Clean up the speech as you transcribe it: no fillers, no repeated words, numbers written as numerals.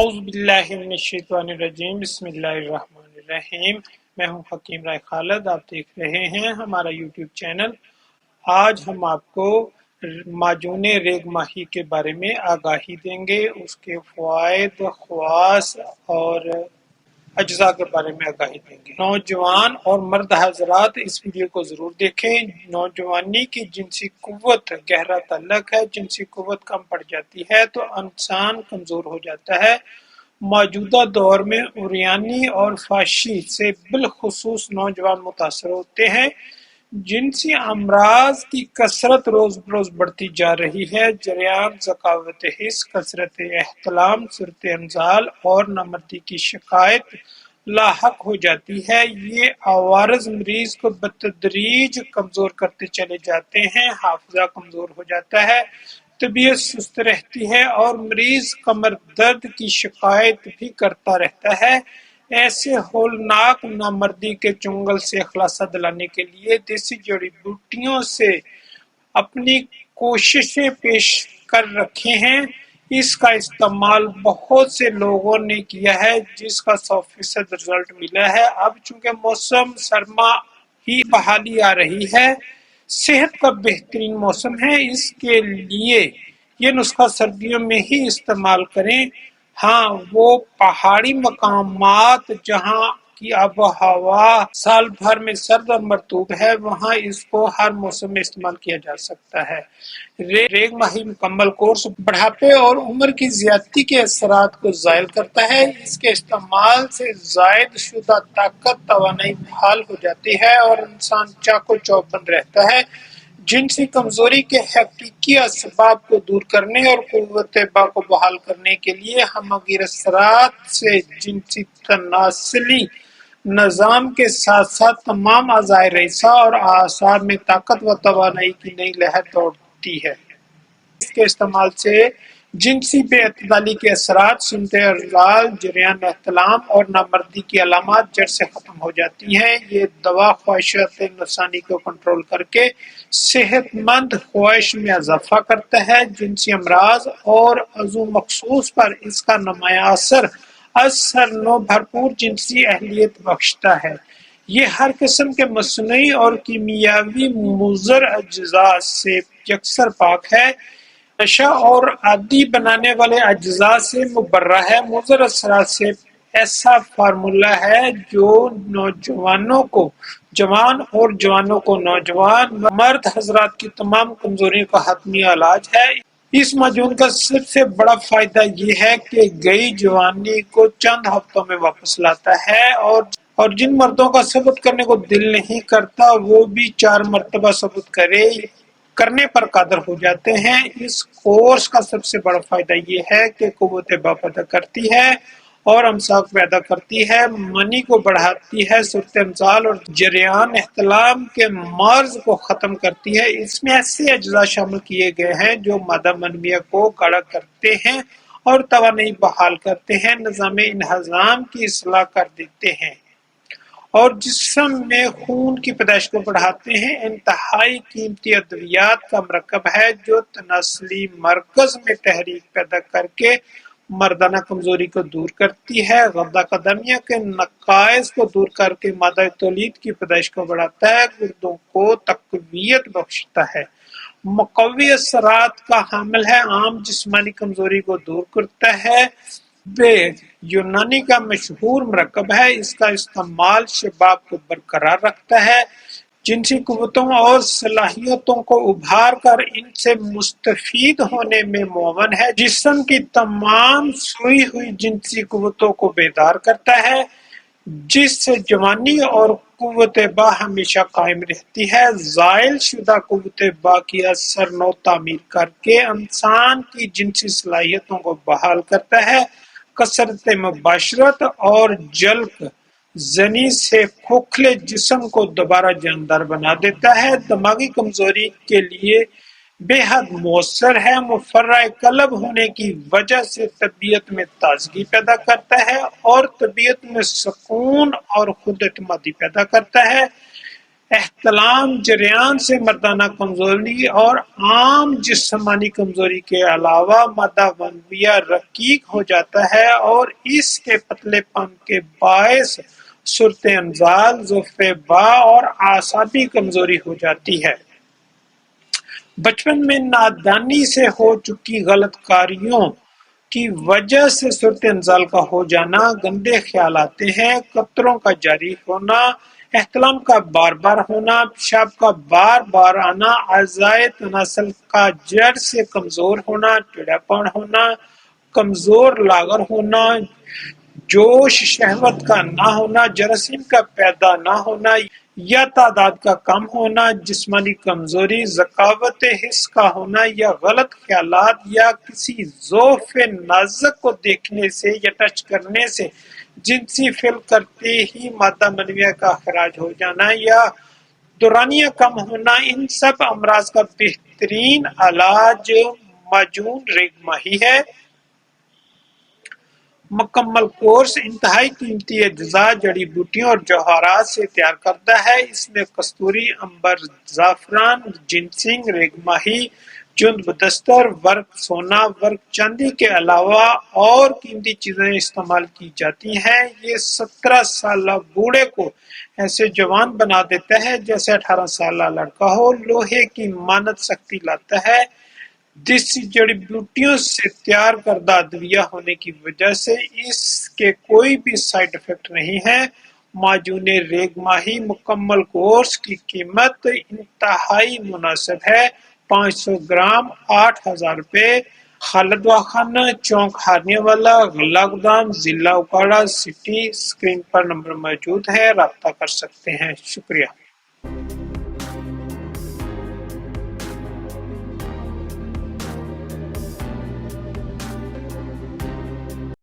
اعوذ باللہ من الشیطان الرجیم بسم اللہ الرحمن الرحیم۔ میں ہوں حکیم رائے خالد، آپ دیکھ رہے ہیں ہمارا یوٹیوب چینل۔ آج ہم آپ کو معجون ریگ ماہی کے بارے میں آگاہی دیں گے، اس کے فوائد، خواص اور اجزاء کے بارے میں آگاہی دیں گے۔ نوجوان اور مرد حضرات اس ویڈیو کو ضرور دیکھیں۔ نوجوانی کی جنسی قوت گہرا تعلق ہے۔ جنسی قوت کم پڑ جاتی ہے تو انسان کمزور ہو جاتا ہے۔ موجودہ دور میں عریانی اور فحشی سے بالخصوص نوجوان متاثر ہوتے ہیں۔ جنسی امراض کی کثرت روز بروز بڑھتی جا رہی ہے۔ جریان، ذکاوت حس، کثرت احتلام، صورت انزال اور نامردی کی شکایت لاحق ہو جاتی ہے۔ یہ عوارض مریض کو بتدریج کمزور کرتے چلے جاتے ہیں۔ حافظہ کمزور ہو جاتا ہے، طبیعت سست رہتی ہے اور مریض کمر درد کی شکایت بھی کرتا رہتا ہے۔ ایسے ہولناک نامردی کے چنگل سے خلاصہ دلانے کے لیے دیسی جڑی بوٹیوں سے اپنی کوششیں پیش کر رکھے ہیں۔ اس کا استعمال بہت سے لوگوں نے کیا ہے، جس کا 100% رزلٹ ملا ہے۔ اب چونکہ موسم سرما کی بحالی آ رہی ہے، صحت کا بہترین موسم ہے، اس کے لیے یہ نسخہ سردیوں میں ہی استعمال کریں۔ ہاں، وہ پہاڑی مقامات جہاں کی آب و ہوا سال بھر میں سرد اور مرطوب ہے، وہاں اس کو ہر موسم میں استعمال کیا جا سکتا ہے۔ ریگ ماہی مکمل کورس بڑھاپے اور عمر کی زیادتی کے اثرات کو زائل کرتا ہے۔ اس کے استعمال سے زائد شدہ طاقت توانائی بحال ہو جاتی ہے اور انسان چاق و چوبند رہتا ہے۔ جنسی کمزوری کے حقیقی اسباب کو دور کرنے اور قوت با کو بحال کرنے کے لیے ہمگیر اثرات سے جنسی تناسلی نظام کے ساتھ ساتھ تمام اعضائے رئیسہ اور اعصاب میں طاقت و توانائی کی نئی لہر دوڑتی ہے۔ اس کے استعمال سے جنسی بے اعتدالی کے اثرات، سنت انزال، جریان احتلام اور نامردی کی علامات جڑ سے ختم ہو جاتی ہیں۔ یہ دوا خواہشات نفسانی کو کنٹرول کر کے صحت مند خواہش میں اضافہ کرتا ہے۔ جنسی امراض اور عضو مخصوص پر اس کا نمایاں اثر نو بھرپور جنسی اہلیت بخشتا ہے۔ یہ ہر قسم کے مصنوعی اور کیمیاوی مضر اجزاء سے یکسر پاک ہے۔ نشہ اور عادی بنانے والے اجزاء سے مبرہ ہے۔ مضر اثرات سے ایسا فارمولہ ہے جو نوجوانوں کو جوان اور جوانوں کو نوجوان، مرد حضرات کی تمام کمزوریوں کا حتمی علاج ہے۔ اس معجون کا سب سے بڑا فائدہ یہ ہے کہ گئی جوانی کو چند ہفتوں میں واپس لاتا ہے، اور جن مردوں کا ثبوت کرنے کو دل نہیں کرتا وہ بھی 4 مرتبہ ثبوت کرنے پر قادر ہو جاتے ہیں۔ اس کورس کا سب سے بڑا فائدہ یہ ہے کہ قوت با پیدا کرتی ہے اور امساک پیدا کرتی ہے، منی کو بڑھاتی ہے، صورت انزال اور جریان احتلام کے مرض کو ختم کرتی ہے۔ اس میں ایسے اجزاء شامل کیے گئے ہیں جو مادہ منویہ کو گاڑھا کرتے ہیں اور توانائی بحال کرتے ہیں، نظام انہضام کی اصلاح کر دیتے ہیں اور جسم میں خون کی پیدائش کو بڑھاتے ہیں۔ انتہائی قیمتی ادویات کا مرکب ہے جو تناسلی مرکز میں تحریک پیدا کر کے مردانہ کمزوری کو دور کرتی ہے، غدہ قدمیہ کے نقائص کو دور کر کے مادہ تولید کی پیدائش کو بڑھاتا ہے، گردوں کو تقویت بخشتا ہے، مقوی اثرات کا حامل ہے، عام جسمانی کمزوری کو دور کرتا ہے، بے یونانی کا مشہور مرکب ہے، اس کا استعمال شباب کو برقرار رکھتا ہے، جنسی قوتوں اور صلاحیتوں کو ابھار کر ان سے مستفید ہونے میں معاون ہے، جسم کی تمام سوئی ہوئی جنسی قوتوں کو بیدار کرتا ہے، جس سے جوانی اور قوت با ہمیشہ قائم رہتی ہے، زائل شدہ قوت با کی اثر نو تعمیر کر کے انسان کی جنسی صلاحیتوں کو بحال کرتا ہے، کثرت مباشرت اور جلق زنی سے کھوکھلے جسم کو دوبارہ جاندار بنا دیتا ہے، دماغی کمزوری کے لیے بے حد مؤثر ہے، مفرح قلب ہونے کی وجہ سے طبیعت میں تازگی پیدا کرتا ہے اور طبیعت میں سکون اور خود اعتمادی پیدا کرتا ہے، احتلام جریان سے مردانہ کمزوری اور عام جسمانی کمزوری کے علاوہ مادہ ونویہ رقیق ہو جاتا ہے اور اس کے پتلے پن کے باعث صورت انزال، ضعف با اور اعصابی کمزوری ہو جاتی ہے۔ بچپن میں نادانی سے ہو چکی غلط کاریوں کی وجہ سے صورت انزال کا ہو جانا، گندے خیال آتے ہیں، قطروں کا جاری ہونا، احتلام کا بار بار ہونا، پیشاب کا بار بار آنا، اعضائے تناسل کا جڑ سے کمزور ہونا، ٹیڑھا پن ہونا، کمزور لاغر ہونا، جوش شہوت کا نہ ہونا، جراثیم کا پیدا نہ ہونا یا تعداد کا کم ہونا، جسمانی کمزوری، ذکاوت حس کا ہونا یا غلط خیالات یا کسی ضعف نازک کو دیکھنے سے یا ٹچ کرنے سے جنسی فعل کرتے ہی مادہ منویہ کا اخراج ہو جانا یا دورانیہ کم ہونا، ان سب امراض کا بہترین علاج معجون ریگ ماہی ہے۔ مکمل کورس انتہائی قیمتی اجزاء، جڑی بوٹیوں اور جوہرات سے تیار کرتا ہے۔ اس میں کستوری، عنبر، زعفران، جنسنگ، ریگ ماہی، جند بدستر، ورق سونا، ورق چاندی کے علاوہ اور قیمتی چیزیں استعمال کی جاتی ہیں۔ یہ 17 سالہ بوڑھے کو ایسے جوان بنا دیتا ہے جیسے 18 سالہ لڑکا ہو، لوہے کی مانند سختی لاتا ہے۔ دیسی جڑی بوٹیوں سے تیار کردہ ادویہ ہونے کی وجہ سے اس کے کوئی بھی سائیڈ افیکٹ نہیں ہے۔ معجون ریگ ماہی مکمل کورس کی قیمت انتہائی مناسب ہے، 500 گرام 8,000 روپے۔ خالد واں خانہ، چوک ہارنے والا، غلہ گودام، ضلع اکاڑہ، سٹی۔ اسکرین پر نمبر موجود ہے، رابطہ کر سکتے ہیں۔ شکریہ۔